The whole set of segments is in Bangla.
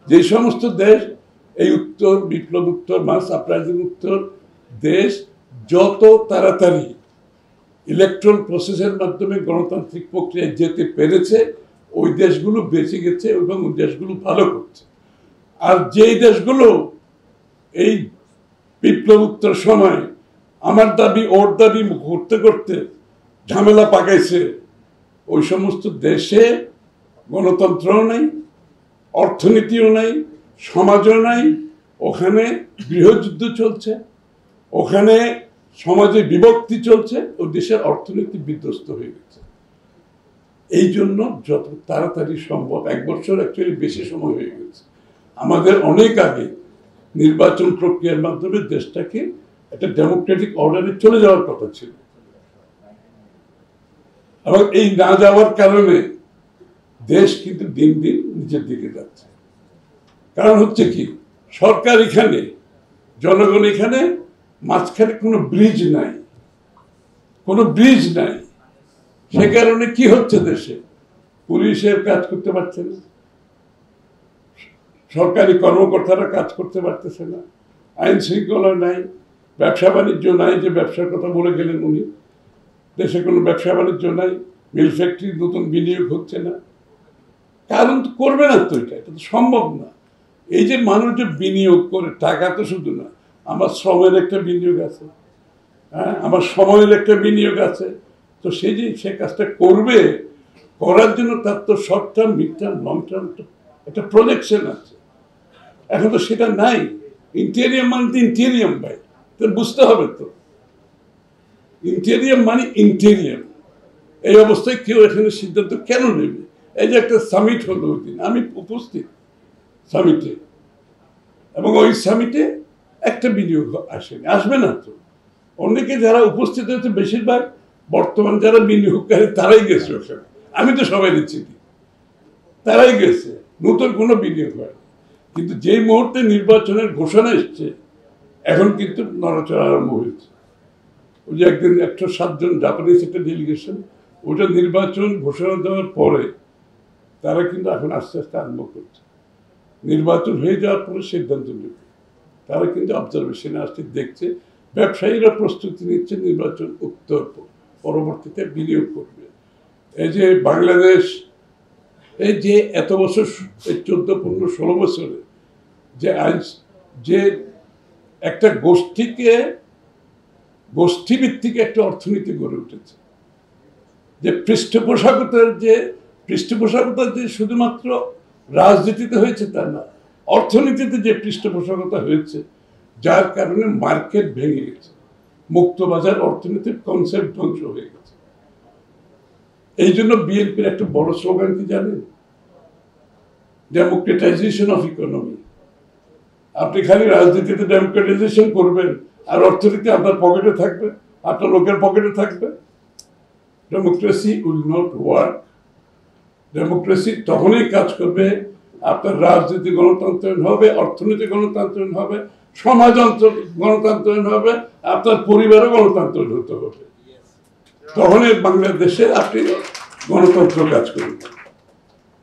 যে সমস্ত দেশ এই উত্তর বিপ্লব উত্তর মাস আপরাইজিং উত্তর দেশ যত তাড়াতাড়ি ইলেকট্রাল প্রসেসের মাধ্যমে গণতান্ত্রিক প্রক্রিয়ায় যেতে পেরেছে ওই দেশগুলো বেঁচে গেছে এবং ওই দেশগুলো ভালো করছে। আর যেই দেশগুলো এই বিপ্লব উত্তর সময় আমার দাবি ওর দাবি করতে করতে ঝামেলা পাকাইছে, ওই সমস্ত দেশে গণতন্ত্রও নাই, অর্থনীতিও নাই, সমাজও নাই, ওখানে গৃহযুদ্ধ চলছে, ওখানে সমাজে বিভক্তি চলছে, ও দেশের অর্থনীতি বিধ্বস্ত হয়ে গেছে। এই জন্য যত তাড়াতাড়ি সম্ভব, 1 বছর অ্যাকচুয়ালি বেশি সময় হয়ে গেছে, আমাদের অনেক আগে নির্বাচন প্রক্রিয়ার মাধ্যমে দেশটাকে একটা ডেমোক্রেটিক অর্ডারে চলে যাওয়ার কথা ছিল। এবং এই না যাওয়ার কারণে দেশ কিন্তু দিন দিন নিচের দিকে যাচ্ছে। কারণ হচ্ছে কি, সরকার এখানে, জনগণ এখানে, মাঝখানে কোনো ব্রিজ নাই, কোনো ব্রিজ নাই। সে কারণে কি হচ্ছে, দেশে পুলিশের কাজ করতে পারছে না, সরকারি কর্মকর্তারা কাজ করতে পারতেছে না, আইন শৃঙ্খলা নাই, ব্যবসা বাণিজ্য নাই, যে ব্যবসার কথা বলে গেলেন উনি, দেশে কোনো ব্যবসা বাণিজ্য নাই, মিল ফ্যাক্টরি নতুন বিনিয়োগ হচ্ছে না। কারণ তো করবে না, তো এটা তো সম্ভব না। এই যে মানুষ যে বিনিয়োগ করে, টাকা তো শুধু না, আমার শ্রমের একটা বিনিয়োগ আছে, হ্যাঁ, আমার সময়ের একটা বিনিয়োগ আছে। তো সে যে সে কাজটা করবে, করার জন্য তার তো short term, mid term, long term একটা প্রজেকশন আছে। এখন তো সেটা নাই। ইন্টেরিয়াম মানে তো ইন্টেরিয়াম ভাই, তো বুঝতে হবে তো, ইন্টেরিয়াম মানে ইন্টেরিয়াম। এই অবস্থায় কেউ এখানে সিদ্ধান্ত কেন নেবে? এই যে একটা সামিট হলো ওই দিন, আমি উপস্থিত সামিটে, এবং ওই সামিটে একটা বিনিয়োগ আসেনি, আসবে না তো। অনেকে যারা উপস্থিত হয়েছে বেশিরভাগ বর্তমান যারা বিনিয়োগকারী তারাই গেছে ওখানে, আমি তো সবাই দিচ্ছি, তারাই গেছে, নতুন কোনো বিনিয়োগ হয়। কিন্তু যেই মুহূর্তে নির্বাচনের ঘোষণা এসছে, এখন কিন্তু নড়াচড়া আরম্ভ হয়েছে। ওই যে একদিন 107 জন জাপানিজ একটা ডেলিগেশন, ওটা নির্বাচন ঘোষণা দেওয়ার পরে তারা কিন্তু এখন আস্তে আস্তে আরম্ভ করছে। নির্বাচন হয়ে যাওয়ার পরে সিদ্ধান্ত নেবে, তারা কিন্তু অবজারভেশনে আসছে, দেখছে, ব্যবসায়ীরা প্রস্তুতি নিচ্ছে নির্বাচন উত্তর পরবর্তীতে বিনিয়োগ করবে। এই যে বাংলাদেশ, এই যে এত বছর, এই 14, 15, 16 বছরে যে আইন, যে একটা গোষ্ঠীভিত্তিক একটা অর্থনীতি গড়ে উঠেছে, যে পৃষ্ঠপোষকতার যে শুধুমাত্র রাজনীতিতে হয়েছে তা না, অর্থনীতিতে যে পৃষ্ঠপোষকতা হয়েছে, যার কারণে মার্কেট ভেঙে গেছে, মুক্তবাজার অর্থনীতির কনসেপ্ট ধ্বংস হয়ে গেছে। এই জন্য বিএনপির একটা বড় স্লোগান কি জানেন? Democratisation of economy. আপনি খালি রাজনীতিতে ডেমোক্রেটাইজেশন করবেন আর অর্থনীতি আপনার পকেটে থাকবে, আপনার লোকের পকেটে থাকবে, democracy will not work. Democracy তখনই কাজ করবে আপনার রাজনীতি গণতন্ত্রায়ন হবে, অর্থনীতি গণতন্ত্রায়ন হবে, সমাজতন্ত্র গণতন্ত্রায়ন হবে, আপনার পরিবারও গণতন্ত্রায়ন হতে হবে। তখনই বাংলাদেশে আপনি গণতন্ত্র কাজ করবেন।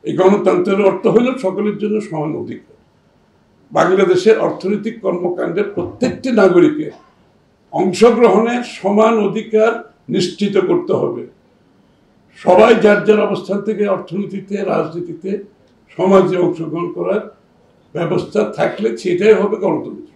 এই গণতন্ত্রের অর্থ হলো সকলের জন্য সমান অধিকার। বাংলাদেশের অর্থনৈতিক কর্মকাণ্ডে প্রত্যেকটি নাগরিকের অংশগ্রহণের সমান অধিকার নিশ্চিত করতে হবে। সবাই যার যার অবস্থান থেকে অর্থনীতিতে, রাজনীতিতে, সমাজে অংশগ্রহণ করার ব্যবস্থা থাকলে সেটাই হবে গণতন্ত্র।